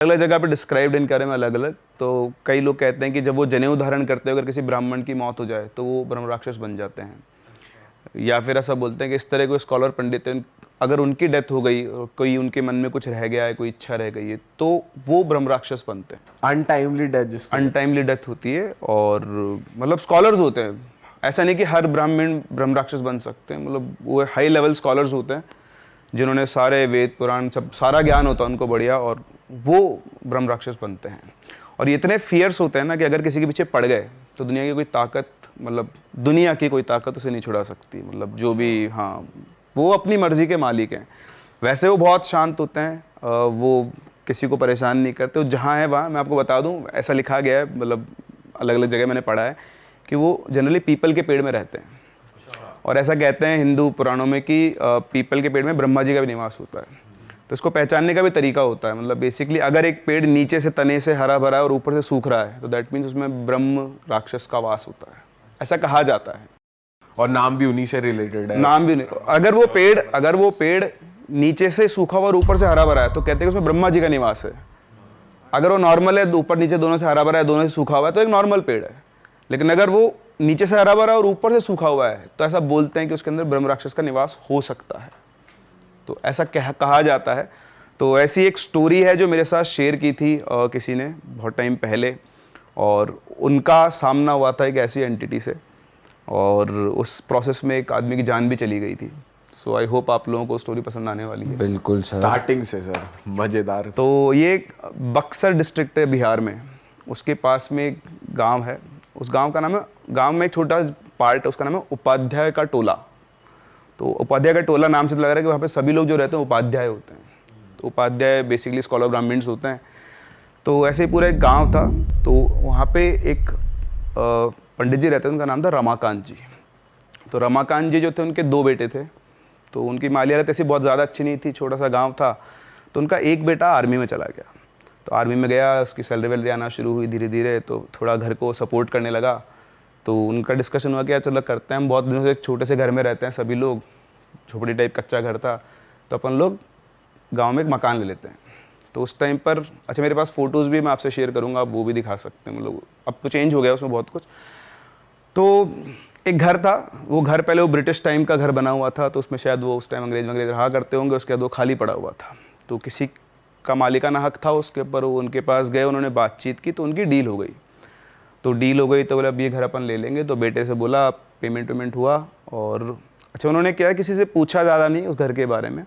अलग जगह पे डिस्क्राइब्ड इनके बारे में अलग अलग। तो कई लोग कहते हैं कि जब वो जनेऊ धारण करते हैं अगर किसी ब्राह्मण की मौत हो जाए तो वो ब्रह्म राक्षस बन जाते हैं, या फिर ऐसा बोलते हैं कि इस तरह कोई स्कॉलर पंडित है, अगर उनकी डेथ हो गई और कोई उनके मन में कुछ रह गया है, कोई इच्छा रह गई है, तो वो ब्रह्म राक्षस बनते हैं। अनटाइमली डेथ, जिसको अनटाइमली डेथ होती है। और मतलब स्कॉलर्स होते हैं, ऐसा नहीं कि हर ब्राह्मण ब्रह्म राक्षस बन सकते हैं, मतलब वो हाई लेवल स्कॉलर्स होते हैं जिन्होंने सारे वेद पुराण सब सारा ज्ञान होता है उनको बढ़िया, और वो ब्रह्म राक्षस बनते हैं। और ये इतने फियर्स होते हैं ना कि अगर किसी के पीछे पड़ गए तो दुनिया की कोई ताकत, मतलब दुनिया की कोई ताकत उसे नहीं छुड़ा सकती, मतलब जो भी, हाँ वो अपनी मर्जी के मालिक हैं। वैसे वो बहुत शांत होते हैं, वो किसी को परेशान नहीं करते, वो जहाँ है वहाँ। मैं आपको बता दूँ, ऐसा लिखा गया है, मतलब अलग अलग जगह मैंने पढ़ा है कि वो जनरली पीपल के पेड़ में रहते हैं। और ऐसा कहते हैं हिंदू पुराणों में कि पीपल के पेड़ में ब्रह्मा जी का भी निवास होता है। तो इसको पहचानने का भी तरीका होता है, मतलब बेसिकली अगर एक पेड़ नीचे से तने से हरा भरा है और ऊपर से सूख रहा है तो दैट मीन्स उसमें ब्रह्म राक्षस का वास होता है, ऐसा कहा जाता है। और नाम भी उन्हीं से रिलेटेड है। नाम भी नहीं, अगर वो पेड़ नीचे से सूखा हुआ और ऊपर से हरा भरा है तो कहते हैं कि उसमें ब्रह्मा जी का निवास है। अगर वो नॉर्मल है, ऊपर नीचे दोनों से हरा भरा है, दोनों से सूखा हुआ है, तो एक नॉर्मल पेड़ है। लेकिन अगर वो नीचे से हरा भरा और ऊपर से सूखा हुआ है तो ऐसा बोलते हैं कि उसके अंदर ब्रह्म राक्षस का निवास हो सकता है। तो ऐसा कहा जाता है। तो ऐसी एक स्टोरी है जो मेरे साथ शेयर की थी किसी ने बहुत टाइम पहले, और उनका सामना हुआ था एक ऐसी एंटिटी से, और उस प्रोसेस में एक आदमी की जान भी चली गई थी। सो आई होप आप लोगों को स्टोरी पसंद आने वाली है। बिल्कुल सर, स्टार्टिंग से सर मज़ेदार। तो ये बक्सर डिस्ट्रिक्ट है बिहार में, उसके पास में एक गांव है। उस गांव का नाम है, गांव में एक छोटा पार्ट है उसका नाम है उपाध्याय का टोला। तो उपाध्याय का टोला नाम से तो लग रहा है कि वहाँ पे सभी लोग जो रहते हैं उपाध्याय होते हैं। तो उपाध्याय बेसिकली स्कॉलर ब्राह्मण्स होते हैं। तो ऐसे ही पूरा एक गांव था। तो वहाँ पे एक पंडित जी रहते थे, उनका नाम था रमाकांत जी। तो रमाकांत जी जो थे उनके 2 बेटे थे। तो उनकी माली हालत ऐसी बहुत ज़्यादा अच्छी नहीं थी, छोटा सा गाँव था। तो उनका एक बेटा आर्मी में चला गया। तो आर्मी में गया, उसकी सैलरी वैलरी आना शुरू हुई धीरे धीरे, तो थोड़ा घर को सपोर्ट करने लगा। तो उनका डिस्कशन हुआ कि यार चलो करते हैं, हम बहुत दिनों से एक छोटे से घर में रहते हैं सभी लोग, झोपड़ी टाइप कच्चा घर था, तो अपन लोग गांव में एक मकान ले लेते हैं। तो उस टाइम पर, अच्छा मेरे पास फ़ोटोज़ भी मैं आपसे शेयर करूँगा, आप वो भी दिखा सकते हैं, मतलब अब तो चेंज हो गया उसमें बहुत कुछ। तो एक घर था, वो घर पहले वो ब्रिटिश टाइम का घर बना हुआ था, तो उसमें शायद वो उस टाइम अंग्रेज रहा करते होंगे, उसके बाद वो खाली पड़ा हुआ था। तो किसी का मालिकाना हक था उसके ऊपर, वो उनके पास गए, उन्होंने बातचीत की, तो उनकी डील हो गई। तो डील हो गई तो बोला अब ये घर अपन ले लेंगे। तो बेटे से बोला, पेमेंट वेमेंट हुआ, और अच्छा उन्होंने क्या, किसी से पूछा ज़्यादा नहीं उस घर के बारे में।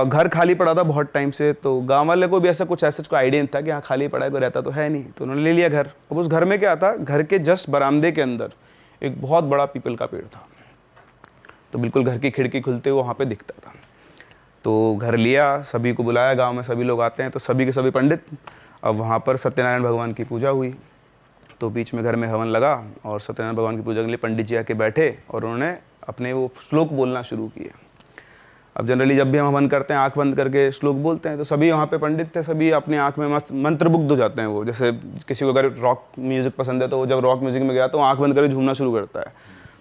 घर खाली पड़ा था बहुत टाइम से, तो गांव वाले को भी ऐसा कुछ कोई आइडिया नहीं था कि हाँ खाली पड़ा है, कोई रहता तो है नहीं। तो उन्होंने ले लिया घर। अब उस घर में क्या था, घर के जस्ट बरामदे के अंदर एक बहुत बड़ा पीपल का पेड़ था। तो बिल्कुल घर की खिड़की खुलते हुए वहाँ पे दिखता था। तो घर लिया, सभी को बुलाया, गांव में सभी लोग आते हैं, तो सभी के सभी पंडित। अब वहाँ पर सत्यनारायण भगवान की पूजा हुई। तो बीच में घर में हवन लगा, और सत्यनारायण भगवान की पूजा के लिए पंडित जी आके बैठे, और उन्होंने अपने वो श्लोक बोलना शुरू किए। अब जनरली जब भी हम हवन करते हैं आंख बंद करके श्लोक बोलते हैं, तो सभी वहाँ पे पंडित थे, सभी अपनी आंख में मस्त मंत्रमुग्ध हो जाते हैं। वो जैसे किसी को अगर रॉक म्यूजिक पसंद है तो वो जब रॉक म्यूजिक में गया तो आंख बंद करके झूमना शुरू करता है।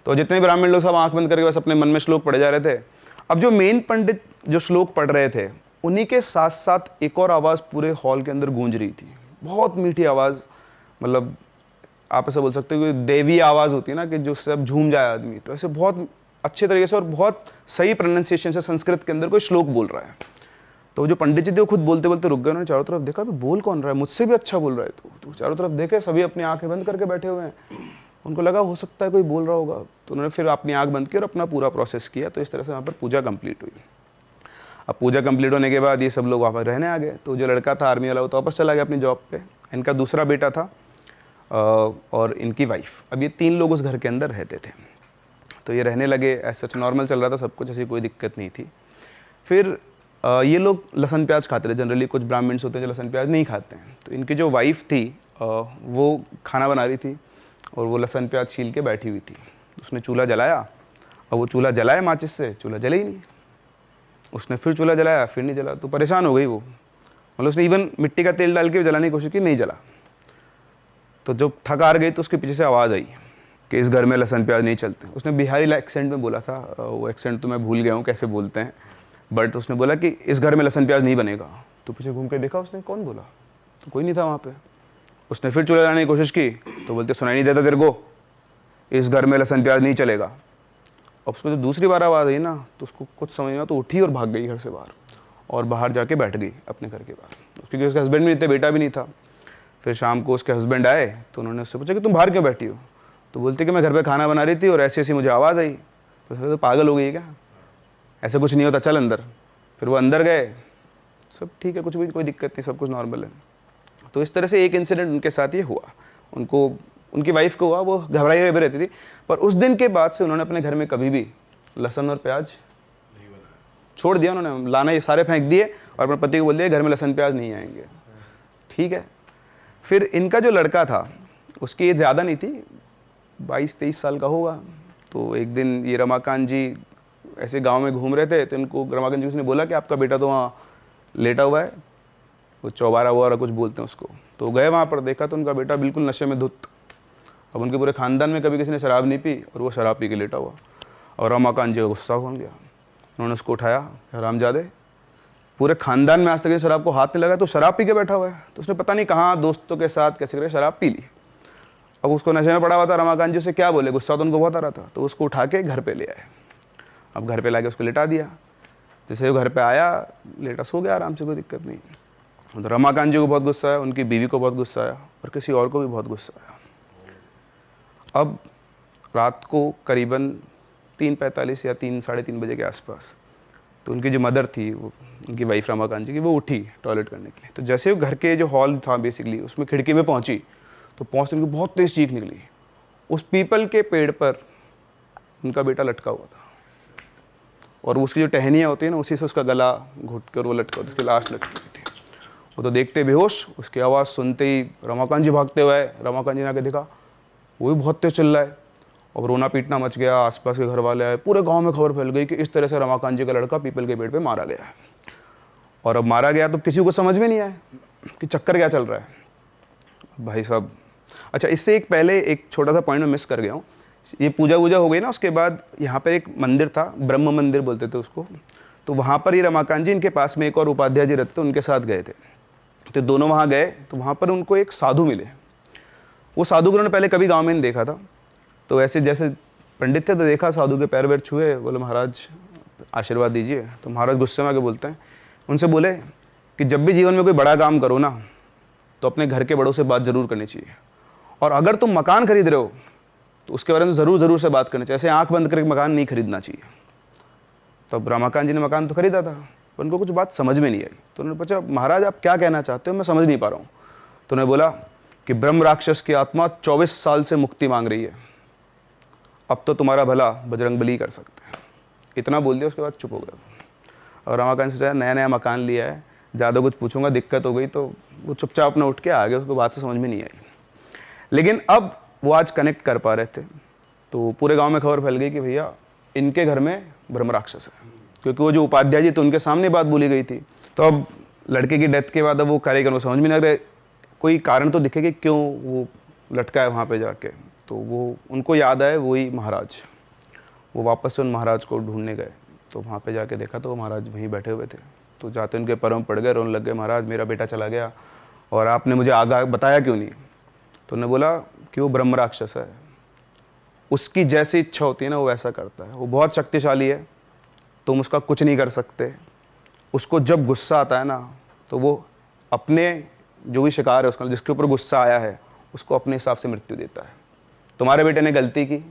तो जितने ब्राह्मण लोग सब आंख बंद करके बस अपने मन में श्लोक पढ़े जा रहे थे। अब जो मेन पंडित जो श्लोक पढ़ रहे थे, उन्हीं के साथ साथ एक और आवाज़ पूरे हॉल के अंदर गूंज रही थी, बहुत मीठी आवाज़, मतलब आप ऐसा बोल सकते हो कि देवी आवाज़ होती है ना, कि जो सब झूम जाए आदमी। तो ऐसे बहुत अच्छे तरीके से और बहुत सही प्रोनाउंसिएशन से संस्कृत के अंदर कोई श्लोक बोल रहा है। तो जो पंडित जी थे वो खुद बोलते बोलते रुक गए, उन्होंने चारों तरफ देखा, बोल कौन रहा है, मुझसे भी अच्छा बोल रहा है। तो चारों तरफ देखे, सभी अपनी आंखें बंद करके बैठे हुए हैं। उनको लगा हो सकता है कोई बोल रहा होगा, तो उन्होंने फिर अपनी आंख बंद की और अपना पूरा प्रोसेस किया। तो इस तरह से वहाँ पर पूजा कंप्लीट हुई। अब पूजा कंप्लीट होने के बाद ये सब लोग वहाँ पर रहने आ गए। तो जो लड़का था आर्मी वाला, वो तो वापस चला गया अपनी जॉब पे। इनका दूसरा बेटा था और इनकी वाइफ। अब ये 3 लोग उस घर के अंदर रहते थे। तो ये रहने लगे, ऐसा नॉर्मल चल रहा था सब कुछ, ऐसी कोई दिक्कत नहीं थी। फिर ये लोग लहसुन प्याज खाते थे। जनरली कुछ ब्राह्मण्स होते हैं जो लहसुन प्याज नहीं खाते हैं। तो इनकी जो वाइफ थी वो खाना बना रही थी, और वो लहसुन प्याज छील के बैठी हुई थी। उसने चूल्हा जलाया, और वो चूल्हा जलाया माचिस से, चूल्हा जले ही नहीं। उसने फिर चूल्हा जलाया, फिर नहीं जला। तो परेशान हो गई वो, मतलब उसने इवन मिट्टी का तेल डाल के जलाने की कोशिश की, नहीं जला। तो जब थक हार गई तो उसके पीछे से आवाज़ आई कि इस घर में लहसुन प्याज नहीं चलते। उसने बिहारी एक्सेंट में बोला था, वो एक्सेंट तो मैं भूल गया हूँ कैसे बोलते हैं, बट उसने बोला कि इस घर में लहसुन प्याज नहीं बनेगा। तो पीछे घूम के देखा उसने, कौन बोला? तो कोई नहीं था वहाँ पे। उसने फिर चूल्हा जलाने की कोशिश की तो बोलते सुनाई नहीं देता तेरे को, इस घर में लहसुन प्याज नहीं चलेगा। अब उसको जब दूसरी बार आवाज़ आई ना तो उसको कुछ समझ ना, तो उठी और भाग गई घर से बाहर, और बाहर जाके बैठ गई अपने घर के बाहर, क्योंकि उसके हस्बैंड भी नहीं थे, बेटा भी नहीं था। फिर शाम को उसके हस्बैंड आए तो उन्होंने उससे पूछा कि तुम बाहर क्यों बैठी हो? तो बोलती कि मैं घर पे खाना बना रही थी और ऐसी ऐसी मुझे आवाज़ आई। तो उसने तो पागल हो गई है क्या, ऐसा कुछ नहीं होता, चल अंदर। फिर वो अंदर गए, सब ठीक है, कुछ भी कोई दिक्कत नहीं, सब कुछ नॉर्मल है। तो इस तरह से एक इंसिडेंट उनके साथ ये हुआ, उनको, उनकी वाइफ को हुआ, वो घबराई हुई रहती थी। पर उस दिन के बाद से उन्होंने अपने घर में कभी भी लहसुन और प्याज छोड़ दिया, उन्होंने लाना ये सारे फेंक दिए और अपने पति को बोल दिया घर में लहसुन प्याज नहीं आएंगे। ठीक है। फिर इनका जो लड़का था उसकी एज ज़्यादा नहीं थी, 22-23 साल का होगा। तो एक दिन ये रमाकांत जी ऐसे गांव में घूम रहे थे, तो इनको रमाकांत जी उसने बोला कि आपका बेटा तो वहाँ लेटा हुआ है, वो चौबारा वगैरह कुछ बोलते हैं उसको। तो गए वहाँ पर, देखा तो उनका बेटा बिल्कुल नशे में धुत। अब उनके पूरे खानदान में कभी किसी ने शराब नहीं पी और वो शराब पी के लेटा हुआ। और रमाकांत जी का गुस्सा हो गया, उन्होंने उसको उठाया, हरामजादे, पूरे खानदान में आज तक शराब को हाथ नहीं लगा, तो शराब पी के बैठा हुआ है। तो उसने पता नहीं कहाँ दोस्तों के साथ कैसे करके शराब पी ली। अब उसको नशे में पड़ा हुआ था, रमाकांत जी से क्या बोले, गुस्सा तो उनको बहुत आ रहा था। तो उसको उठा के घर पे ले आए। अब घर पे लाके उसको लिटा दिया। जैसे वो घर पे आया, लेटा सो गया आराम से, कोई दिक्कत नहीं। तो रमाकांत जी को बहुत गुस्सा आया, उनकी बीवी को बहुत गुस्सा आया और किसी और को भी बहुत गुस्सा आया। अब रात को करीबन 3:45 या 3-3:30 बजे के आसपास, तो उनकी जो मदर थी, वो उनकी वाइफ रमाकांत जी की, वो उठी टॉयलेट करने के लिए। तो जैसे वो घर के जो हॉल था बेसिकली, उसमें खिड़की में पहुंची, तो पहुंचते उनको बहुत तेज़ चीख निकली। उस पीपल के पेड़ पर उनका बेटा लटका हुआ था और उसकी जो टहनियाँ होती है ना, उसी से उसका गला घुट कर वो लटका, उसकी लाश लटकी हुई थी। वो तो देखते बेहोश, उसकी आवाज़ सुनते ही रमाकांत जी भागते हुए, रमाकांत जी ने आके देखा, वो भी बहुत तेज चिल्ला है और रोना पीटना मच गया। आसपास के घर वाले आए, पूरे गांव में खबर फैल गई कि इस तरह से रमाकांत जी का लड़का पीपल के पेड़ पे मारा गया है। और अब मारा गया तो किसी को समझ में नहीं आया कि चक्कर क्या चल रहा है। भाई साहब, अच्छा इससे एक पहले एक छोटा सा पॉइंट में मिस कर गया हूँ। ये पूजा वूजा हो गई ना, उसके बाद यहाँ पर एक मंदिर था, ब्रह्म मंदिर बोलते थे उसको। तो वहाँ पर ये रमाकांत जी, इनके पास में एक और उपाध्याय जी रहते थे, उनके साथ गए थे। तो दोनों वहाँ गए, तो वहाँ पर उनको एक साधु मिले। वो साधु को उन्होंने पहले कभी गाँव में नहीं देखा था। तो ऐसे जैसे पंडित थे, तो देखा, साधु के पैर वैर छुए, बोले महाराज आशीर्वाद दीजिए। तो महाराज गुस्से में आके बोलते हैं, उनसे बोले कि जब भी जीवन में कोई बड़ा काम करो ना, तो अपने घर के बड़ों से बात ज़रूर करनी चाहिए, और अगर तुम मकान खरीद रहे हो तो उसके बारे में ज़रूर से बात करनी चाहिए, ऐसे आंख बंद करके मकान नहीं खरीदना चाहिए। तब रमाकांत जी ने मकान तो खरीदा था, पर उनको कुछ बात समझ में नहीं आई। तो उन्होंने पूछा, महाराज आप क्या कहना चाहते हो, मैं समझ नहीं पा रहा हूँ। तो उन्होंने बोला कि ब्रह्म राक्षस की आत्मा 24 साल से मुक्ति मांग रही है, अब तो तुम्हारा भला बजरंगबली कर सकते हैं। इतना बोल दिया, उसके बाद चुप हो गया। और रमाकांत सोचा नया नया मकान लिया है, ज़्यादा कुछ पूछूंगा दिक्कत हो गई, तो वो चुपचाप अपने उठ के आ गया, उसको बात तो समझ में नहीं आई। लेकिन अब वो आज कनेक्ट कर पा रहे थे, तो पूरे गांव में खबर फैल गई कि भैया इनके घर में ब्रह्म राक्षस है, क्योंकि वो जो उपाध्याय जी थे उनके सामने बात बोली गई थी। तो अब लड़के की डेथ के बाद अब वो करेगा, वो समझ में नहीं आ रहा, कोई कारण तो दिखे कि क्यों वो लटका है वहाँ पे जाके। तो वो उनको याद आए वही महाराज, वो वापस से उन महाराज को ढूंढने गए। तो वहाँ पे जाके देखा तो वो महाराज वहीं बैठे हुए थे। तो जाते उनके पैरों में पड़ गए, रोने लग गए, महाराज मेरा बेटा चला गया और आपने मुझे आगाह बताया क्यों नहीं। तो उन्होंने बोला कि वो ब्रह्म राक्षस है, उसकी जैसी इच्छा होती है ना वो वैसा करता है, वो बहुत शक्तिशाली है, तुम उसका कुछ नहीं कर सकते। उसको जब गुस्सा आता है ना, तो वो अपने जो भी शिकार है उसका, जिसके ऊपर गुस्सा आया है, उसको अपने हिसाब से मृत्यु देता है। तुम्हारे बेटे ने गलती की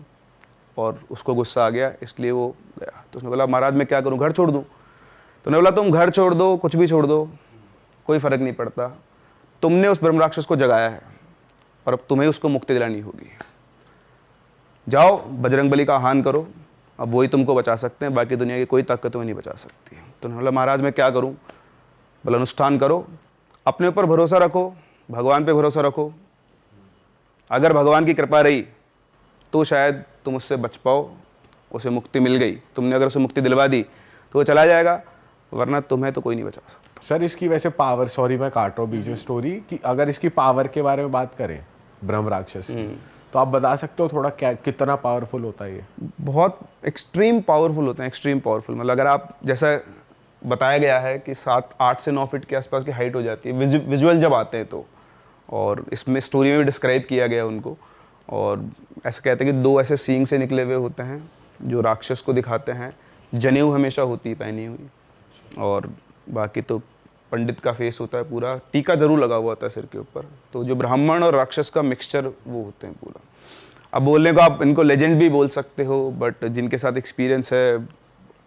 और उसको गुस्सा आ गया, इसलिए वो गया। तो उसने बोला महाराज मैं क्या करूं, घर छोड़ दूं? तो उन्होंने बोला तुम घर छोड़ दो, कुछ भी छोड़ दो, कोई फर्क नहीं पड़ता, तुमने उस ब्रह्म राक्षस को जगाया है और अब तुम्हें उसको मुक्ति दिलानी होगी। जाओ बजरंगबली का आह्वान करो, अब वही तुमको बचा सकते हैं, बाकी दुनिया की कोई ताकत तुम्हें नहीं बचा सकती। तो उन्होंने बोला महाराज मैं क्या करूं? बोला अनुष्ठान करो, अपने ऊपर भरोसा रखो, भगवान पे भरोसा रखो, अगर भगवान की कृपा रही तो शायद तुम उससे बच पाओ, उसे मुक्ति मिल गई, तुमने अगर उसे मुक्ति दिलवा दी तो वो चला जाएगा, वरना तुम्हें तो कोई नहीं बचा सकता। सर इसकी वैसे पावर, सॉरी मैं काट रहा हूँ बीच में स्टोरी, कि अगर इसकी पावर के बारे में बात करें ब्रह्म राक्षस की, तो आप बता सकते हो थोड़ा क्या, कितना पावरफुल होता है ये? बहुत एक्सट्रीम पावरफुल होते हैं, एक्सट्रीम पावरफुल। मतलब अगर आप जैसा बताया गया है कि 8 से 9 फीट के आसपास की हाइट हो जाती है विजुअल जब आते हैं तो। और इसमें स्टोरी में भी डिस्क्राइब किया गया उनको। और ऐसे कहते हैं कि 2 ऐसे सींग से निकले हुए होते हैं जो राक्षस को दिखाते हैं। जनेऊ हमेशा होती है पहनी हुई, और बाकी तो पंडित का फेस होता है पूरा, टीका जरूर लगा हुआ होता है सिर के ऊपर। तो जो ब्राह्मण और राक्षस का मिक्सचर वो होते हैं पूरा। अब बोलने को आप इनको लेजेंड भी बोल सकते हो, बट जिनके साथ एक्सपीरियंस है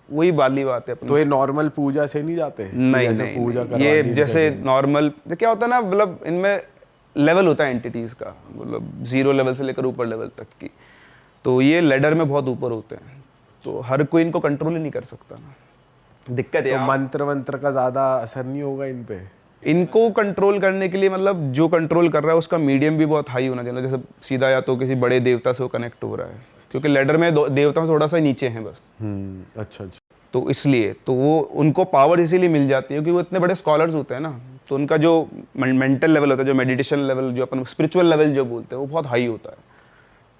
वही वाली बात है। तो ये नॉर्मल पूजा से नहीं जाते? नहीं नहीं, पूजा ये जैसे नॉर्मल क्या होता है ना, मतलब इनमें लेवल होता है एंटिटीज का, मतलब 0 लेवल से लेकर ऊपर लेवल तक की। तो ये लेडर में बहुत ऊपर होते हैं, तो हर कोई इनको कंट्रोल ही नहीं कर सकता ना, दिक्कत है। तो मंत्र का ज्यादा असर नहीं होगा इन पे? इनको कंट्रोल करने के लिए मतलब जो कंट्रोल कर रहा है उसका मीडियम भी बहुत हाई होना चाहिए। जैसे सीधा या तो किसी बड़े देवता से वो कनेक्ट हो रहा है, क्योंकि लेडर में देवता थोड़ा सा नीचे हैं बस। अच्छा। तो इसलिए तो वो उनको पावर इसीलिए मिल जाती है क्योंकि वो इतने बड़े स्कॉलर्स होते हैं ना, तो उनका जो मेंटल लेवल होता है, जो मेडिटेशन लेवल, जो अपन स्पिरिचुअल लेवल जो बोलते हैं, वो बहुत हाई होता है।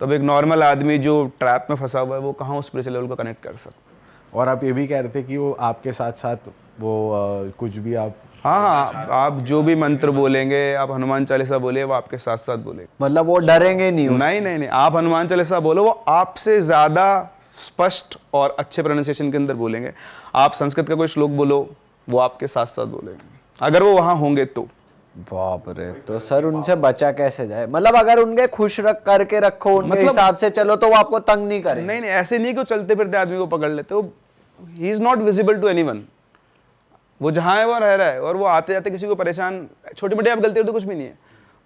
तब एक नॉर्मल आदमी जो ट्रैप में फंसा हुआ है वो कहाँ उस स्पिरिचुअल लेवल को कनेक्ट कर सकता है। और आप ये भी कह रहे थे कि वो आपके साथ साथ वो कुछ भी आप हाँ, आप जो भी मंत्र बोलेंगे, आप हनुमान चालीसा बोले, वो आपके साथ साथ बोले। मतलब वो डरेंगे नहीं? नहीं, आप हनुमान चालीसा बोलो, वो आपसे ज्यादा स्पष्ट और अच्छे प्रोनाउंसिएशन के अंदर बोलेंगे। आप संस्कृत का कोई श्लोक बोलो, वो आपके साथ साथ बोलेंगे, अगर वो वहां होंगे तो। बाप रे, तो सर उनसे बचा कैसे जाए? मतलब अगर उनके खुश करके रखो उनके मतलब, हिसाब से चलो तो वो आपको तंग नहीं करेंगे? नहीं, ऐसे नहीं कि चलते फिरते आदमी को पकड़ लेते हो। He is not visible to anyone, वो जहां है वो रह रहा है, और वो आते जाते किसी को परेशान, छोटी मोटी आप गलती हो तो कुछ भी नहीं है,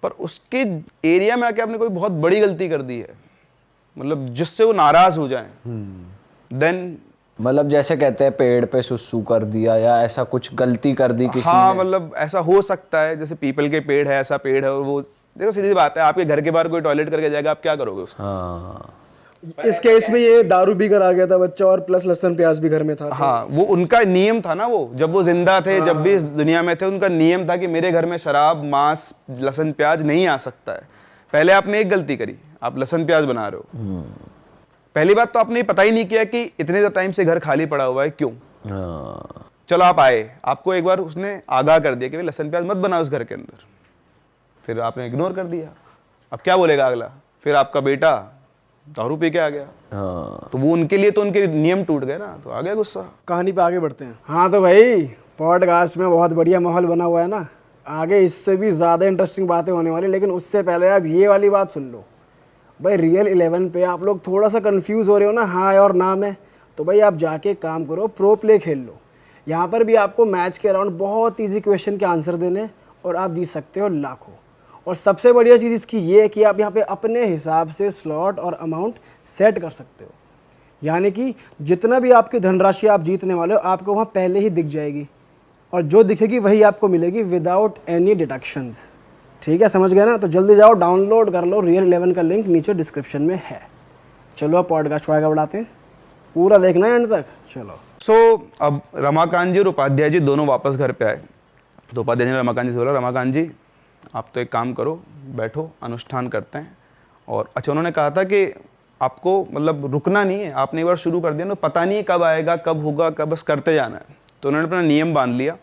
पर उसके एरिया में आके आपने कोई बहुत बड़ी गलती कर दी है, मतलब जिससे वो नाराज हो जाए, देन मतलब जैसे कहते हैं पेड़ पे सुसु कर दिया या ऐसा कुछ गलती कर दी किसी हाँ, ने? मतलब ऐसा हो सकता है। जैसे पीपल के पेड़ है, ऐसा पेड़ है, और वो देखो सीधी बात है, आपके घर के बाहर कोई टॉयलेट करके जाएगा, आप क्या करोगे उसको? हाँ, इस केस में ये दारू पीकर आ गया था बच्चा, और प्लस लहसुन प्याज भी घर में था। हाँ, वो उनका नियम था ना, वो जब वो जिंदा थे, जब भी इस दुनिया में थे, उनका नियम था कि मेरे घर में शराब, मांस, लहसुन प्याज नहीं आ सकता है। पहले आपने एक गलती करी, आप लहसुन प्याज बना रहे हो। पहली बात तो आपने पता ही नहीं किया कि इतने टाइम से घर खाली पड़ा हुआ है, क्यों? चलो आप आए, आपको एक बार उसने आगाह कर दिया कि लहसुन प्याज मत बनाओ उस घर के अंदर, फिर आपने इग्नोर कर दिया। अब क्या बोलेगा अगला? फिर आपका बेटा दारू पी के आ गया, तो वो उनके लिए तो उनके नियम टूट गए ना, तो आ गया गुस्सा। कहानी पे आगे बढ़ते हैं। हाँ तो भाई पॉडकास्ट में बहुत बढ़िया माहौल बना हुआ है ना, आगे इससे भी ज़्यादा इंटरेस्टिंग बातें होने वाली, लेकिन उससे पहले आप ये वाली बात सुन लो भाई। रियल 11 पे आप लोग थोड़ा सा कंफ्यूज हो रहे हो ना हाँ और ना में, तो भाई आप जाके काम करो, प्रो प्ले खेल लो। यहाँ पर भी आपको मैच के अराउंड बहुत ईजी क्वेश्चन के आंसर देने, और आप जीत सकते हो लाखों। और सबसे बढ़िया चीज़ इसकी ये है कि आप यहाँ पे अपने हिसाब से स्लॉट और अमाउंट सेट कर सकते हो, यानी कि जितना भी आपकी धनराशि आप जीतने वाले हो आपको वहाँ पहले ही दिख जाएगी, और जो दिखेगी वही आपको मिलेगी विदाउट एनी डिडक्शंस। ठीक है, समझ गए ना? तो जल्दी जाओ डाउनलोड कर लो, रियल 11 का लिंक नीचे डिस्क्रिप्शन में है। चलो अब पॉडकास्ट को आगे बढ़ाते हैं, पूरा देखना है एंड तक। चलो अब रमाकांत जी और उपाध्याय जी दोनों वापस घर पे आए, तो उपाध्याय जी ने रमाकांत जी से बोला, रमाकांत जी आप तो एक काम करो, बैठो, अनुष्ठान करते हैं। और अच्छा, उन्होंने कहा था कि आपको मतलब रुकना नहीं है, आपने एक बार शुरू कर दिया ना, पता नहीं कब आएगा, कब होगा, कब, बस करते जाना है। तो उन्होंने अपना नियम बांध लिया।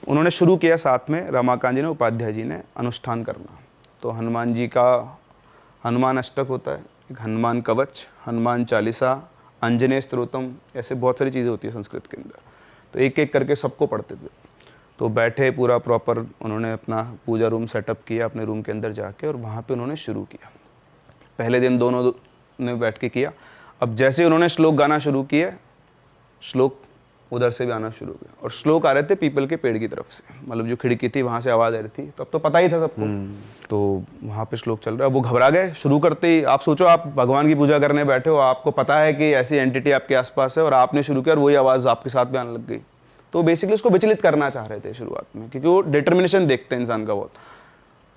उन्होंने शुरू किया साथ में, रमाकांत जी ने, उपाध्याय जी ने अनुष्ठान करना। तो हनुमान जी का हनुमान अष्टक होता है, एक हनुमान कवच, हनुमान चालीसा, अंजनेय स्तोत्रम, ऐसे बहुत सारी चीज़ें होती है संस्कृत के अंदर। तो एक एक करके सबको पढ़ते थे। तो बैठे पूरा प्रॉपर उन्होंने अपना पूजा रूम सेटअप किया अपने रूम के अंदर जाके, और वहाँ पे उन्होंने शुरू किया। पहले दिन दोनों ने बैठ के किया। अब जैसे उन्होंने श्लोक गाना शुरू किए, श्लोक उधर से भी आना शुरू किया, और श्लोक आ रहे थे पीपल के पेड़ की तरफ से, मतलब जो खिड़की थी वहाँ से आवाज़ आ रही थी। तो अब तो पता ही था सबको, तो वहाँ पे श्लोक चल रहा है। वो घबरा गए शुरू करते ही। आप सोचो, आप भगवान की पूजा करने बैठे हो, आपको पता है कि ऐसी एंटिटी आपके आसपास है, और आपने शुरू किया और वही आवाज़ आपके साथ भी आने लग गई। तो बेसिकली उसको विचलित करना चाह रहे थे शुरुआत में, क्योंकि वो डिटर्मिनेशन देखते हैं इंसान का बहुत।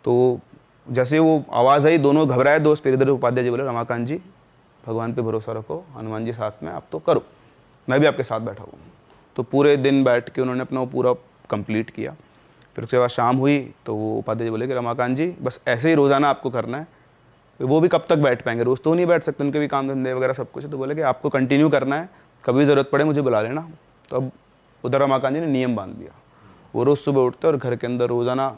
तो जैसे वो आवाज़ आई, दोनों घबराए दोस्त। फिर इधर उपाध्याय जी बोले, रमाकांत जी भगवान पे भरोसा रखो, हनुमान जी साथ में, आप तो करो, मैं भी आपके साथ बैठा हूँ। तो पूरे दिन बैठ के उन्होंने अपना वो पूरा कंप्लीट किया। फिर उसके बाद शाम हुई, तो वो उपाध्याय जी बोले कि रमाकांत जी बस ऐसे ही रोज़ाना आपको करना है। वो भी कब तक बैठ पाएंगे, रोज़ तो नहीं बैठ सकते, उनके भी काम धंधे वगैरह सब कुछ है। तो बोले कि आपको कंटिन्यू करना है, कभी ज़रूरत पड़े मुझे बुला लेना। तो अब उधर रमाकांत जी ने नियम बांध दिया। वो रोज़ सुबह उठते और घर के अंदर रोज़ाना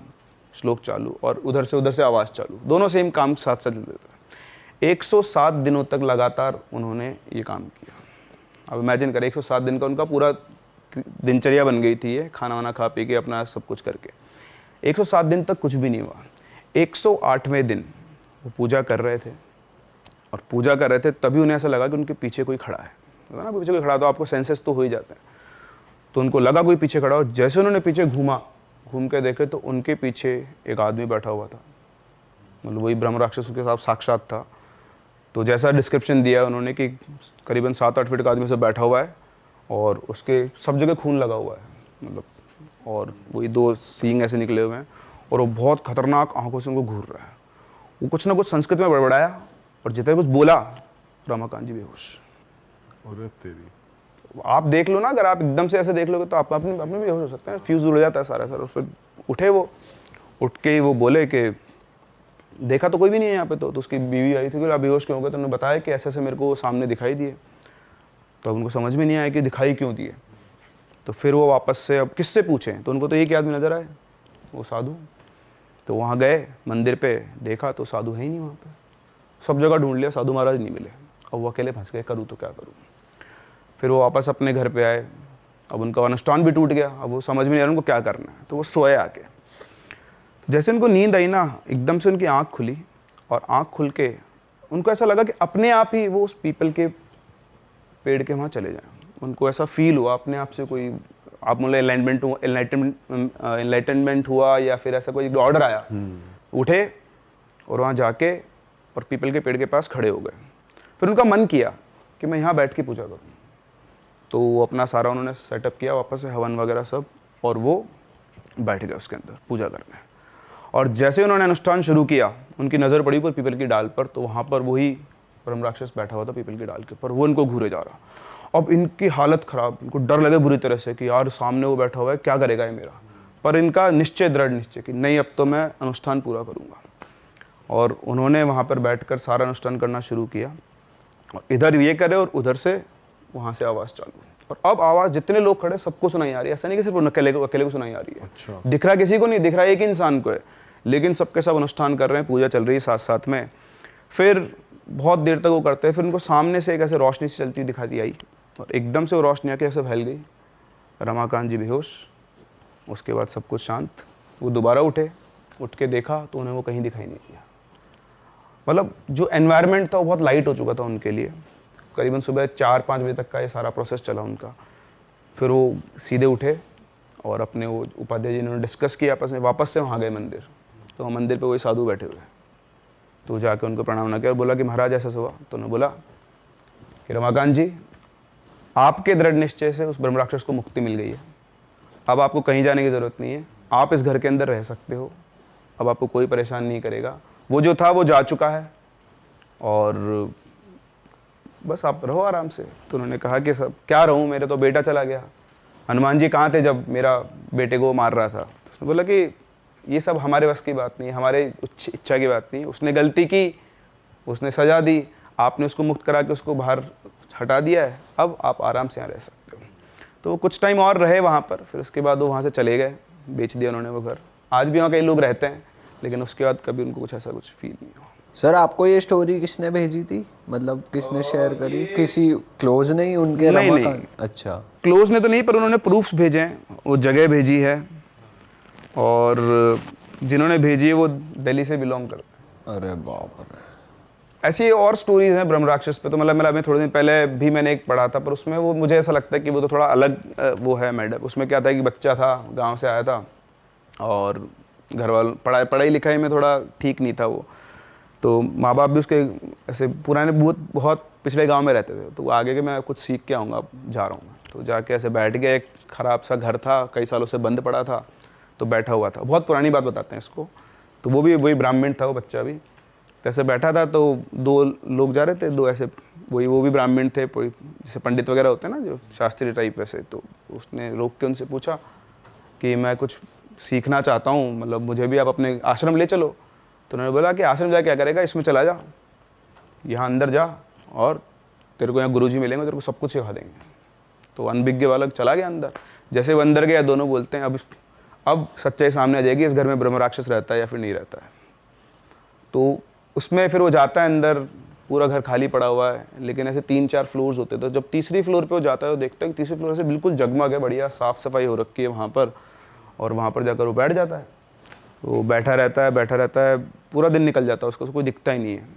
श्लोक चालू और उधर से आवाज़ चालू, दोनों सेम काम साथ साथ चलते थे। 107 दिनों तक लगातार उन्होंने ये काम किया। अब इमेजिन करें 107 दिन का उनका पूरा दिनचर्या बन गई थी, ये खाना वाना खा पी के अपना सब कुछ करके। 107 दिन तक कुछ भी नहीं हुआ। 108वें दिन वो पूजा कर रहे थे और पूजा कर रहे थे तभी उन्हें ऐसा लगा कि उनके पीछे कोई खड़ा है ना, पीछे कोई खड़ा तो आपको सेंसेस तो हो ही जाते हैं। तो उनको लगा कोई पीछे खड़ा हो, जैसे उन्होंने पीछे घूम के देखे तो उनके पीछे एक आदमी बैठा हुआ था, मतलब वही ब्रह्म राक्षस के साथ साक्षात था। तो जैसा डिस्क्रिप्शन दिया उन्होंने कि करीबन 7-8 फीट का आदमी से बैठा हुआ है और उसके सब जगह खून लगा हुआ है, मतलब, और वही 2 सींग ऐसे निकले हुए हैं और वो बहुत खतरनाक आंखों से उनको घूर रहा है। वो कुछ ना कुछ संस्कृत में बड़बड़ाया और जितने कुछ बोला रमाकांत जी बेहोश। अरे तेरी, आप देख लो ना, अगर आप एकदम से ऐसे देख लोगे तो आप अपने भी बेहोश हो सकते हैं, फ्यूज उड़ जाता है सारा सर। फिर उठे वो, उठ के ही वो बोले कि देखा तो कोई भी नहीं है यहाँ पे। तो उसकी बीवी आई थी कि आप बेहोश क्यों हो गए, तो उन्होंने बताया कि ऐसे ऐसे मेरे को सामने दिखाई दिए। तो उनको समझ में नहीं आया कि दिखाई क्यों दिए। तो फिर वो वापस से अब किससे पूछें, तो उनको तो एक ही आदमी नजर आए, वो साधु। तो वहाँ गए मंदिर पे, देखा तो साधु है ही नहीं वहाँ पे, सब जगह ढूंढ लिया, साधु महाराज नहीं मिले। अब वो अकेले फंस गए, करूँ तो क्या करूँ। फिर वो वापस अपने घर पे आए, अब उनका अनुष्ठान भी टूट गया, अब वो समझ में नहीं आ रहा उनको क्या करना है। तो वो सोए आके, जैसे उनको नींद आई ना, एकदम से उनकी आँख खुली और आँख खुल के उनको ऐसा लगा कि अपने आप ही वो उस पीपल के पेड़ के वहाँ चले जाएं। उनको ऐसा फील हुआ अपने आप से, कोई आप बोले एनलाइटनमेंट हुआ या फिर ऐसा कोई ऑर्डर आया। उठे और वहाँ जाके और पीपल के पेड़ के पास खड़े हो गए। फिर उनका मन किया कि मैं यहाँ बैठ के पूजा करूँ। तो वो अपना सारा उन्होंने सेटअप किया वापस से, हवन वगैरह सब, और वो बैठ गए उसके अंदर पूजा करने। और जैसे उन्होंने अनुष्ठान शुरू किया, उनकी नज़र पड़ी पर पीपल की डाल पर, तो वहाँ पर वही ब्रह्म राक्षस बैठा हुआ था पीपल की डाल के ऊपर, वो इनको घूरे जा रहा। अब इनकी हालत ख़राब, इनको डर लगे बुरी तरह से कि यार सामने वो बैठा हुआ है, क्या करेगा ये मेरा। पर इनका निश्चय, दृढ़ निश्चय कि नहीं, अब तो मैं अनुष्ठान पूरा करूँगा। और उन्होंने वहाँ पर बैठकर सारा अनुष्ठान करना शुरू किया, और इधर ये करे और उधर से वहाँ से आवाज़ चालू। और अब आवाज़ जितने लोग खड़े सबको सुनाई आ रही है, ऐसा नहीं कि सिर्फ अकेले को सुनाई आ रही है। अच्छा। दिख रहा किसी को नहीं, दिख रहा एक ही इंसान को है, लेकिन सबके सब अनुष्ठान कर रहे हैं, पूजा चल रही है साथ साथ में। फिर बहुत देर तक वो करते हैं, फिर उनको सामने से एक ऐसे रोशनी से चलती दिखाई आई और एकदम से वो रोशनी आके ऐसे फैल गई। रमाकांत जी बेहोश, उसके बाद सब कुछ शांत। वो दोबारा उठे, उठ के देखा तो उन्हें वो कहीं दिखाई नहीं दिया। मतलब जो एनवायरनमेंट था वो बहुत लाइट हो चुका था उनके लिए। करीबन सुबह 4-5 बजे तक का ये सारा प्रोसेस चला उनका। फिर वो सीधे उठे और अपने वो उपाध्याय जी ने डिस्कस किया आपस में, वापस से वहाँ गए मंदिर। तो मंदिर पे वही साधु बैठे हुए, तो जाके उनको प्रणाम ना किया और बोला कि महाराज ऐसा हुआ। तो उन्होंने बोला कि रमाकांत जी, आपके दृढ़ निश्चय से उस ब्रह्म राक्षस को मुक्ति मिल गई है, अब आपको कहीं जाने की ज़रूरत नहीं है, आप इस घर के अंदर रह सकते हो, अब आपको कोई परेशान नहीं करेगा। वो जो था वो जा चुका है और बस आप रहो आराम से। तो उन्होंने कहा कि सब क्या रहूँ, मेरे तो बेटा चला गया, हनुमान जी कहाँ थे जब मेरा बेटे को मार रहा था। तो उसने बोला कि ये सब हमारे बस की बात नहीं, हमारे इच्छा की बात नहीं, उसने गलती की, उसने सजा दी, आपने उसको मुक्त करा के उसको बाहर हटा दिया है, अब आप आराम से यहाँ रह सकते हो। तो वो कुछ टाइम और रहे वहाँ पर, फिर उसके बाद वो वहाँ से चले गए, बेच दिया उन्होंने वो घर। आज भी वहाँ कई लोग रहते हैं, लेकिन उसके बाद कभी उनको कुछ ऐसा कुछ फील नहीं हुआ। सर आपको ये स्टोरी किसने भेजी थी, मतलब किसने शेयर करी? किसी क्लोज नहीं उनके? नहीं। अच्छा, क्लोज ने तो नहीं, पर उन्होंने प्रूफ्स भेजे हैं, वो जगह भेजी है, और जिन्होंने भेजी है वो दिल्ली से बिलोंग करते हैं। अरे बाप रे। ऐसी और स्टोरीज हैं ब्रह्म राक्षस पे। तो मतलब मैं थोड़े दिन पहले भी मैंने एक पढ़ा था, पर उसमें वो मुझे ऐसा लगता है कि वो तो थोड़ा अलग वो है मैडम। उसमें क्या था कि बच्चा था, गांव से आया था और घर वालों पढ़ाई लिखाई में थोड़ा ठीक नहीं था वो, तो माँ बाप भी उसके ऐसे पुराने बहुत पिछड़े गांव में रहते थे। तो वो आगे के मैं कुछ सीख के आऊँगा, जा रहा हूँ मैं। तो जाके ऐसे बैठ गया, एक ख़राब सा घर था, कई सालों से बंद पड़ा था, तो बैठा हुआ था। बहुत पुरानी बात बताते हैं इसको। तो वो भी वही ब्राह्मण था, वो बच्चा भी ऐसे बैठा था। तो 2 लोग जा रहे थे, 2 ऐसे वो भी ब्राह्मण थे, जैसे पंडित वगैरह होते हैं ना, जो शास्त्रीय टाइप वैसे। तो उसने रोक के उनसे पूछा कि मैं कुछ सीखना चाहता हूँ, मतलब मुझे भी आप अपने आश्रम ले चलो। तो उन्होंने बोला कि आश्रम जा क्या करेगा, इसमें चला जा, यहाँ अंदर जा और तेरे को यहाँ गुरुजी मिलेंगे, तेरे को सब कुछ सिखा देंगे। तो अनभिज्ञ बालक चला गया अंदर। जैसे वो अंदर गया दोनों बोलते हैं अब सच्चाई सामने आ जाएगी, इस घर में ब्रह्म राक्षस रहता है या फिर नहीं रहता है। तो उसमें फिर वो जाता है अंदर, पूरा घर खाली पड़ा हुआ है, लेकिन ऐसे 3-4 फ्लोर्स होते थे। जब तीसरी फ्लोर पे वो जाता है वो देखता है कि तीसरी फ्लोर से बिल्कुल जगमग है, बढ़िया साफ़ सफाई हो रखी है वहाँ पर, और वहाँ पर जाकर वो बैठ जाता है। वो बैठा रहता है, पूरा दिन निकल जाता है उसको कोई दिखता ही नहीं है।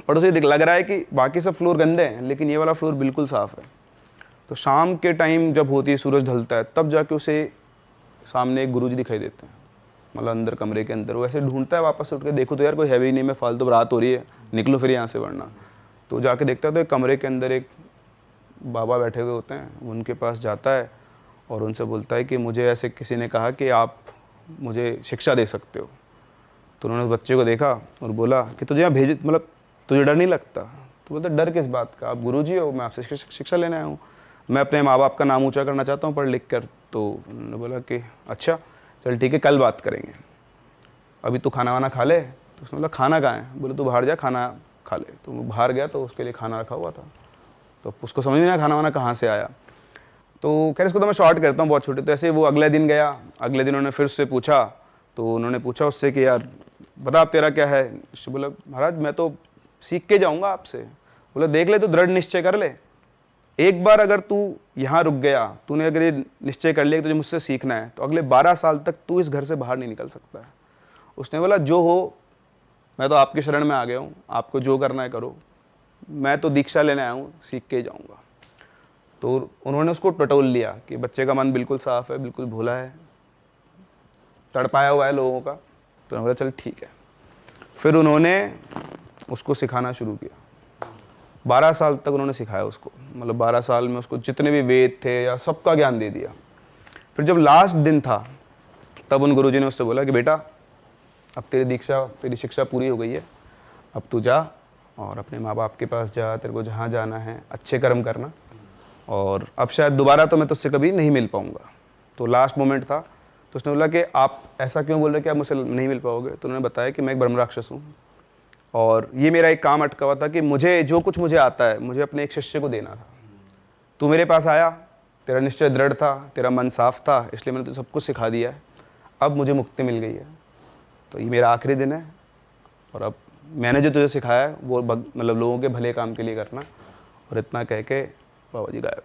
पर उसे लग रहा है कि बाकी सब फ्लोर गंदे हैं लेकिन ये वाला फ्लोर बिल्कुल साफ़ है। तो शाम के टाइम जब होती है, सूरज ढलता है, तब जाके उसे सामने एक गुरुजी दिखाई देते हैं, मतलब अंदर कमरे के अंदर। वो ऐसे ढूंढता है, वापस उठ के देखो तो यार कोई है भी नहीं, मैं फालतू रात हो रही है, निकलो फिर यहाँ से वरना। तो जाके देखता है तो एक कमरे के अंदर एक बाबा बैठे हुए होते हैं। वो उनके पास जाता है और उनसे बोलता है कि मुझे ऐसे किसी ने कहा कि आप मुझे शिक्षा दे सकते हो। तो उन्होंने उस बच्चे को देखा और बोला कि तुझे यहाँ भेज, मतलब तुझे डर नहीं लगता? तो बोलता डर किस बात का, आप गुरुजी हो, मैं आपसे शिक्षा लेने आया हूँ, मैं अपने माँ बाप का नाम ऊँचा करना चाहता हूँ पढ़ लिख कर। तो उन्होंने बोला कि अच्छा चल ठीक है, कल बात करेंगे, अभी तू खाना वाना खा ले। तो उसने बोला खाना कहाँ है? बोले तू बाहर जा खाना खा ले। तो वो बाहर गया तो उसके लिए खाना रखा हुआ था, तो उसको समझ में नहीं आया खाना वाना कहाँ से आया। तो खैर इसको तो मैं शॉर्ट करता हूँ बहुत छोटे। तो ऐसे वो अगले दिन गया, अगले दिन उन्होंने फिर उससे पूछा, तो उन्होंने पूछा उससे कि यार बता अब तेरा क्या है। उसने बोला महाराज मैं तो सीख के जाऊँगा आपसे। बोला देख ले, तू दृढ़ निश्चय कर ले, एक बार अगर तू यहाँ रुक गया, तूने अगर ये निश्चय कर लिया कि तुझे मुझसे सीखना है, तो अगले 12 साल तक तू इस घर से बाहर नहीं निकल सकता है। उसने बोला जो हो, मैं तो आपकी शरण में आ गया हूँ, आपको जो करना है करो, मैं तो दीक्षा लेने आया हूँ, सीख के ही जाऊँगा। तो उन्होंने उसको टटोल लिया कि बच्चे का मन बिल्कुल साफ़ है, बिल्कुल भोला है, तड़पाया हुआ है लोगों का। तो उन्होंने बोला चल ठीक है। फिर उन्होंने उसको सिखाना शुरू किया। 12 साल तक उन्होंने सिखाया उसको, मतलब 12 साल में उसको जितने भी वेद थे या सबका ज्ञान दे दिया। फिर जब लास्ट दिन था तब उन गुरुजी ने उससे बोला कि बेटा अब तेरी शिक्षा पूरी हो गई है, अब तू जा और अपने माँ बाप के पास जा, तेरे को जहाँ जाना है अच्छे कर्म करना, और अब शायद दोबारा तो मैं तुझसे कभी नहीं मिल पाऊँगा। तो लास्ट मोमेंट था। तो उसने बोला कि आप ऐसा क्यों बोल रहे कि आप मुझसे नहीं मिल पाओगे? तो उन्होंने बताया कि मैं एक ब्रह्म राक्षस हूँ और ये मेरा एक काम अटका हुआ था कि मुझे जो कुछ मुझे आता है मुझे अपने एक शिष्य को देना था। तू मेरे पास आया, तेरा निश्चय दृढ़ था, तेरा मन साफ था, इसलिए मैंने तुझे सब कुछ सिखा दिया है। अब मुझे मुक्ति मिल गई है, तो ये मेरा आखिरी दिन है और अब मैंने जो तुझे सिखाया है वो मतलब लोगों के भले काम के लिए करना। और इतना कह के बाबा जी गायब।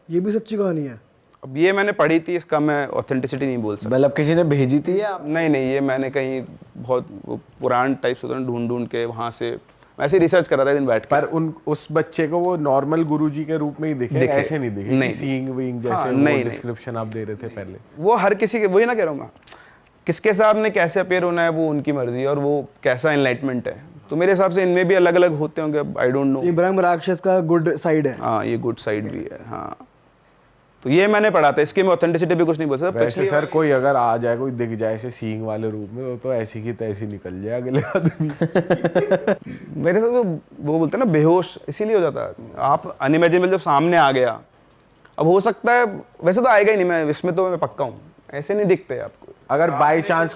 ये भी सच्ची कहानी है? अब ये मैंने पढ़ी थी, इसका मैं ऑथेंटिसिटी नहीं बोल सकता। मतलब किसी ने भेजी थी या नहीं, ये मैंने कहीं बहुत पुरान टाइप से ढूंढ के वहाँ से ऐसे रिसर्च कर रहा था दिन बैठ के। पर उस बच्चे को वो नॉर्मल गुरुजी के रूप में ही दिखे, ऐसे नहीं दिखे? नहीं, सीइंग विंग जैसे हाँ, वो डिस्क्रिप्शन आप दे रहे थे पहले, वो हर किसी के, वही ना कह रहा हूँ मैं, किसके सामने कैसे अपेयर होना है वो उनकी मर्जी है और वो कैसा एनलाइटमेंट है। तो मेरे हिसाब से इनमें भी अलग अलग होते होंगे, आई डोंट नो। ये ब्रह्म राक्षस का गुड साइड है। हाँ, ये गुड साइड भी है। हाँ, तो ये मैंने पढ़ा था, इसके में ऑथेंटिसिटी भी कुछ नहीं बोल सकता। वैसे सर कोई अगर आ जाए, कोई दिख जाए ऐसे सीइंग वाले रूप में, तो ऐसी की तैसी निकल जाए अगले आदमी। मेरे से वो बोलते हैं ना बेहोश इसीलिए हो जाता है। आप अनइमेजिनेबल जब सामने आ गया, अब हो सकता है वैसे तो आएगा ही नहीं, मैं इसमें तो मैं पक्का हूँ, ऐसे नहीं दिखते आपको। अगर बाय चांस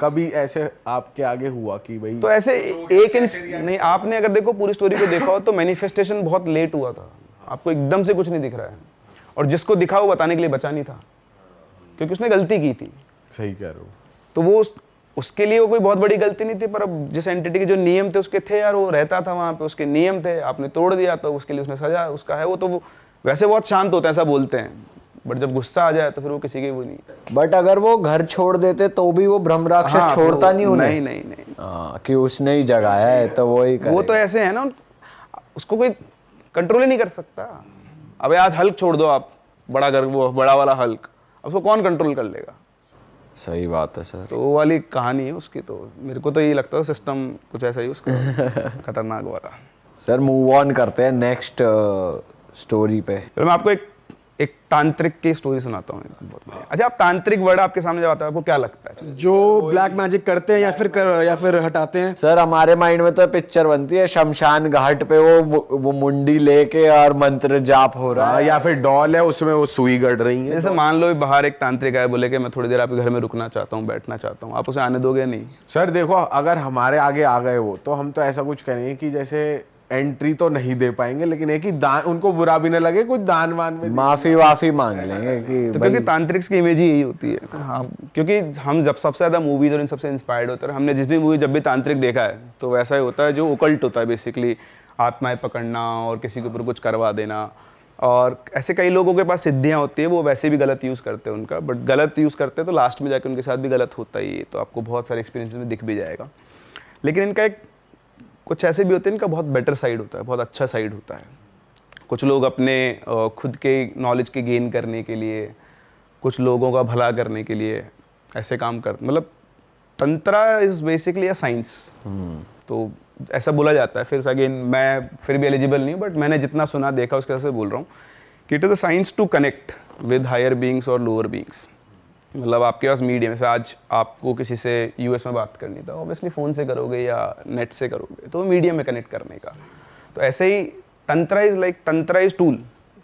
कभी ऐसे आपके आगे हुआ कि भाई, तो ऐसे एक नहीं, आपने अगर देखो पूरी स्टोरी को देखा हो तो मैनिफेस्टेशन बहुत लेट हुआ था, आपको एकदम से कुछ नहीं दिख रहा है, और जिसको दिखा वो बताने के लिए बचा नहीं था क्योंकि उसने गलती की थी। सही कह रहे हो। तो वो उसके लिए वो कोई बहुत बड़ी गलती नहीं थी, पर अब जिस एंटिटी के जो नियम थे उसके थे यार, वो रहता था वहाँ पे, उसके नियम थे, आपने तोड़ दिया तो उसके लिए उसने सजा उसका है। वो तो वो वैसे बहुत शांत होता है ऐसा बोलते हैं, बट जब गुस्सा आ जाए तो फिर वो किसी की वो नहीं। बट अगर वो घर छोड़ देते तो भी वो ब्रह्म राक्षस हाँ, छोड़ता नहीं उन्हें? नहीं। हाँ, कि उसने ही जगाया है तो वो ही वो तो ऐसे है ना, उसको कोई कंट्रोल ही नहीं कर सकता। अब आज हल्क छोड़ दो आप, बड़ा घर, वो बड़ा वाला हल्क, अब उसको कौन कंट्रोल कर लेगा? सही बात है सर। तो वो वाली कहानी है उसकी। तो मेरे को तो यही लगता है सिस्टम कुछ ऐसा ही उसका खतरनाक वाला। सर मूव ऑन करते हैं नेक्स्ट स्टोरी पे। चलो मैं आपको एक तांत्रिक की स्टोरी सुनाता हूँ बहुत बढ़िया। अच्छा, आप तांत्रिक वर्ड आपके सामने जब आता है आपको क्या लगता है? जो ब्लैक मैजिक करते हैं या फिर हटाते हैं? सर हमारे माइंड में तो पिक्चर बनती है शमशान घाट पे वो मुंडी लेके और मंत्र जाप हो रहा है, या फिर डॉल है उसमें वो सुई गड़ रही है। जैसे मान लो बाहर एक तांत्रिक आए, बोले कि मैं थोड़ी देर आपके घर में रुकना चाहता हूँ, बैठना चाहता हूँ, आप उसे आने दोगे? नहीं सर देखो, अगर हमारे आगे आ गए वो, तो हम तो ऐसा कुछ करेंगे कि जैसे एंट्री तो नहीं दे पाएंगे, लेकिन एक ही दान, उनको बुरा भी न लगे कुछ दान वान में माफी वाफी मांग लेंगे कि तो क्योंकि तांत्रिक्स की इमेज ही यही होती है। हाँ, क्योंकि हम जब सबसे ज़्यादा मूवीज और इन सबसे इंस्पायर्ड होते हैं, हमने जिस भी मूवी जब भी तांत्रिक देखा है तो वैसा ही होता है जो ओकल्ट होता है, बेसिकली आत्माएं पकड़ना और किसी के ऊपर कुछ करवा देना। और ऐसे कई लोगों के पास सिद्धियाँ होती है, वो वैसे भी गलत यूज़ करते हैं उनका, बट गलत यूज़ करते हैं तो लास्ट में जाकर उनके साथ भी गलत होता ही है। तो आपको बहुत सारे एक्सपीरियंस में दिख भी जाएगा। लेकिन इनका एक कुछ ऐसे भी होते हैं, इनका बहुत बेटर साइड होता है, बहुत अच्छा साइड होता है। कुछ लोग अपने खुद के नॉलेज के गेन करने के लिए, कुछ लोगों का भला करने के लिए ऐसे काम करते, मतलब tantra is basically a science. तो ऐसा बोला जाता है। फिर अगेन मैं फिर भी एलिजिबल नहीं हूँ, बट मैंने जितना सुना देखा उसके हिसाब से बोल रहा हूँ कि it is a science to connect with higher beings और लोअर बींग्स। मतलब आपके पास मीडियम, जैसे आज आपको किसी से यूएस में बात करनी था, ऑब्वियसली फ़ोन से करोगे या नेट से करोगे, तो मीडियम में कनेक्ट करने का। तो ऐसे ही तंत्रा इज़ टूल।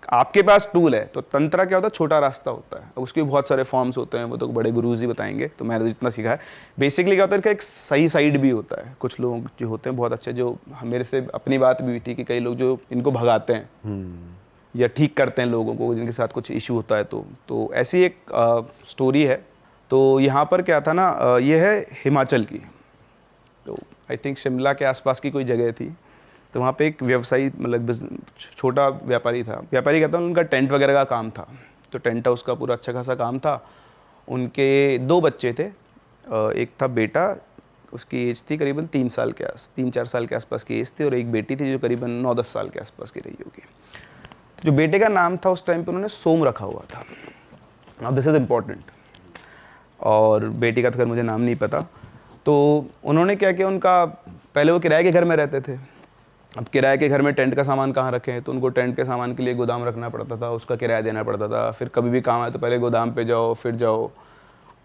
आपके पास टूल है, तो तंत्रा क्या होता है, छोटा रास्ता होता है। उसके बहुत सारे फॉर्म्स होते हैं, वो तो बड़े गुरुज ही बताएंगे, तो मैंने जितना सीखा है बेसिकली क्या होता है, इनका एक सही साइड भी होता है। कुछ लोग जो होते हैं बहुत अच्छे, जो मेरे से अपनी बात भी हुई थी कि कई लोग जो इनको भगाते हैं या ठीक करते हैं लोगों को जिनके साथ कुछ इशू होता है। तो ऐसी एक स्टोरी है। तो यहाँ पर क्या था ना, ये है हिमाचल की, तो आई थिंक शिमला के आसपास की कोई जगह थी। तो वहाँ पे एक व्यवसायी, मतलब छोटा व्यापारी था, व्यापारी कहता हूँ, उनका टेंट वगैरह का काम था। तो टेंट हाउस का पूरा अच्छा खासा काम था। उनके 2 बच्चे थे, एक था बेटा, उसकी एज थी करीबन 3-4 साल के आसपास की एज थी, और एक बेटी थी जो करीबन 9-10 साल के आसपास की रही होगी। जो बेटे का नाम था उस टाइम पे उन्होंने सोम रखा हुआ था। अब दिस इज़ इम्पॉर्टेंट। और बेटी का तो खैर मुझे नाम नहीं पता। तो उन्होंने क्या किया, उनका पहले वो किराए के घर में रहते थे। अब किराए के घर में टेंट का सामान कहाँ रखें, तो उनको टेंट के सामान के लिए गोदाम रखना पड़ता था, उसका किराया देना पड़ता था। फिर कभी भी काम आए तो पहले गोदाम पे जाओ फिर जाओ,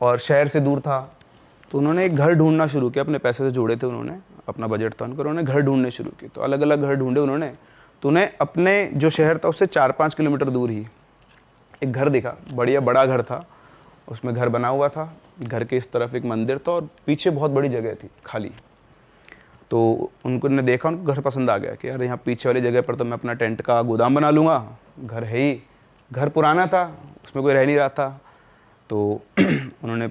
और शहर से दूर था। तो उन्होंने एक घर ढूंढना शुरू किया, अपने पैसे से जोड़े थे उन्होंने, अपना बजट था उनका, उन्होंने घर ढूंढने शुरू किए। तो अलग अलग घर ढूंढे उन्होंने। तो उन्हें अपने जो शहर था उससे 4-5 किलोमीटर दूर ही एक घर दिखा, बढ़िया बड़ा घर था। उसमें घर बना हुआ था, घर के इस तरफ एक मंदिर था और पीछे बहुत बड़ी जगह थी खाली। तो उनको ने देखा, उनको घर पसंद आ गया कि यार यहाँ पीछे वाली जगह पर तो मैं अपना टेंट का गोदाम बना लूँगा, घर है ही, घर पुराना था, उसमें कोई रह नहीं रहा था। तो उन्होंने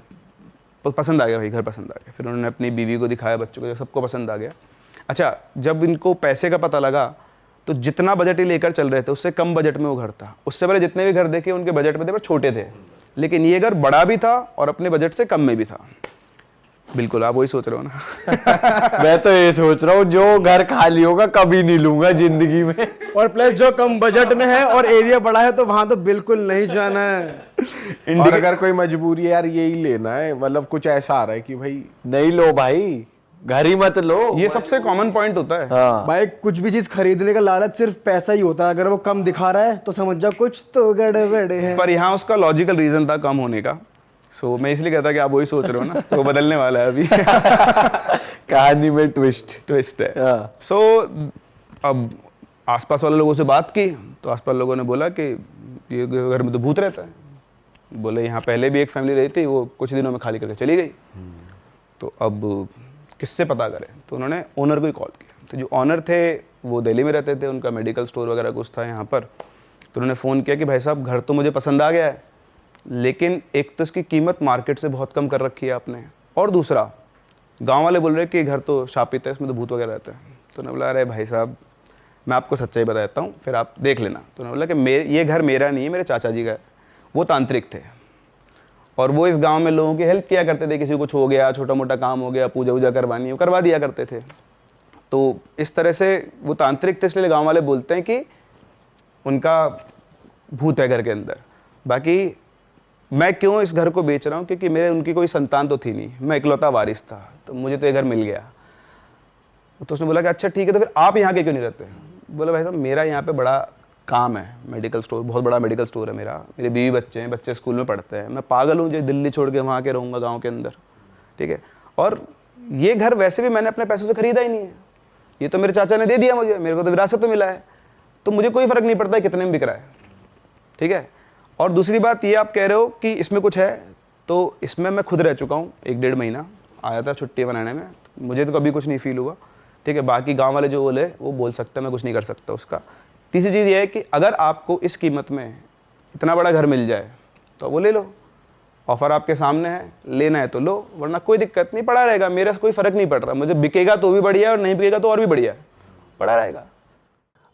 पसंद आ गया, भाई घर पसंद आ गया। फिर उन्होंने अपनी बीवी को दिखाया, बच्चों को, सबको पसंद आ गया। अच्छा, जब इनको पैसे का पता लगा तो जितना बजट ही लेकर चल रहे थे उससे कम बजट में वो घर था। उससे पहले जितने भी घर देखे उनके बजट में थे पर छोटे थे, लेकिन ये घर बड़ा भी था और अपने बजट से कम में भी था। बिल्कुल आप वही सोच रहे हो ना। मैं तो ये सोच रहा हूँ जो घर खाली होगा कभी नहीं लूंगा जिंदगी में। और प्लस जो कम बजट में है और एरिया बड़ा है तो वहां तो बिल्कुल नहीं जाना है। और अगर कोई मजबूरी है यार यही लेना है, मतलब कुछ ऐसा आ रहा है कि भाई नहीं लो भाई, घर ही मत लो। ये सबसे कॉमन पॉइंट होता है। हाँ। भाई कुछ भी चीज खरीदने का लालच सिर्फ पैसा ही होता है। अगर वो कम दिखा रहा है तो समझ जाओ कुछ तो गड़बड़ है। पर यहाँ उसका लॉजिकल रीजन था कम होने का। सो मैं इसलिए कहता कि आप वही सोच रहे हो ना, तो बदलने वाला है अभी। कहानी में ट्विस्ट है। हाँ। सो अब आसपास वाले लोगों से बात की तो आसपास लोगों ने बोला कि ये घर में तो भूत रहता है। बोले यहाँ पहले भी एक फैमिली रही थी, वो कुछ दिनों में खाली करके चली गई। तो अब किससे पता करें, तो उन्होंने ओनर को ही कॉल किया। तो जो ओनर थे वो दिल्ली में रहते थे, उनका मेडिकल स्टोर वगैरह कुछ था यहाँ पर। तो उन्होंने फ़ोन किया कि भाई साहब घर तो मुझे पसंद आ गया है, लेकिन एक तो इसकी कीमत मार्केट से बहुत कम कर रखी है आपने, और दूसरा गांव वाले बोल रहे हैं कि घर तो शापित है, इसमें तो भूत वगैरह रहते हैं। तो उन्होंने बोला अरे भाई साहब मैं आपको सच्चाई बताता हूँ, फिर आप देख लेना। तो उन्होंने बोला कि ये घर मेरा नहीं है, मेरे चाचा जी का है। वो तांत्रिक थे और वो इस गांव में लोगों की हेल्प किया करते थे। किसी को कुछ हो गया, छोटा मोटा काम हो गया, पूजा वूजा करवानी हो, करवा दिया करते थे। तो इस तरह से वो तांत्रिक थे, इसलिए गांव वाले बोलते हैं कि उनका भूत है घर के अंदर। बाकी मैं क्यों इस घर को बेच रहा हूँ, क्योंकि उनकी कोई संतान तो थी नहीं, मैं इकलौता वारिस था, तो मुझे तो ये घर मिल गया। तो उसने बोला कि अच्छा ठीक है, तो फिर आप यहाँ के क्यों नहीं रहते? बोला भाई साहब मेरा यहाँ पे बड़ा काम है, मेडिकल स्टोर, बहुत बड़ा मेडिकल स्टोर है मेरा, मेरे बीवी बच्चे हैं, बच्चे स्कूल में पढ़ते हैं, मैं पागल हूँ जो दिल्ली छोड़ के वहाँ के रहूँगा गाँव के अंदर, ठीक है। और ये घर वैसे भी मैंने अपने पैसों से खरीदा ही नहीं है, ये तो मेरे चाचा ने दे दिया मुझे, मेरे को तो विरासत तो मिला है, तो मुझे कोई फ़र्क नहीं पड़ता है कितने में बिक रहा है, ठीक है। और दूसरी बात ये आप कह रहे हो कि इसमें कुछ है, तो इसमें मैं खुद रह चुका हूँ 1-1.5 महीना, आया था छुट्टी बनाने में, मुझे तो कभी कुछ नहीं फील हुआ, ठीक है, बाकी गांव वाले जो बोले वो बोल सकते हैं, मैं कुछ नहीं कर सकता उसका। तीसरी चीज़ ये है कि अगर आपको इस कीमत में इतना बड़ा घर मिल जाए तो वो ले लो, ऑफ़र आपके सामने है, लेना है तो लो, वरना कोई दिक्कत नहीं, पड़ा रहेगा, मेरा कोई फ़र्क नहीं पड़ रहा, मुझे बिकेगा तो भी बढ़िया है और नहीं बिकेगा तो और भी बढ़िया है, पड़ा रहेगा।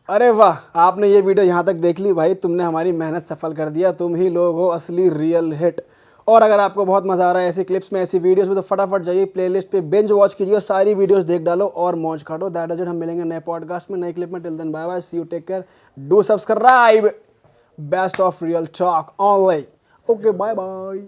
अरे वाह, आपने ये वीडियो यहाँ तक देख ली भाई, तुमने हमारी मेहनत सफल कर दिया, तुम ही लोग हो असली रियल हिट। और अगर आपको बहुत मज़ा आ रहा है ऐसी क्लिप्स में, ऐसी वीडियोस में, तो फटाफट जाइए प्लेलिस्ट पे, बिंज वॉच कीजिए, सारी वीडियोस देख डालो और मौज काटो। दैट इज इट, हम मिलेंगे नए पॉडकास्ट में, नई क्लिप में। Till then bye bye, see you, take care, do subscribe, best of Real Talk Online. Okay, bye bye.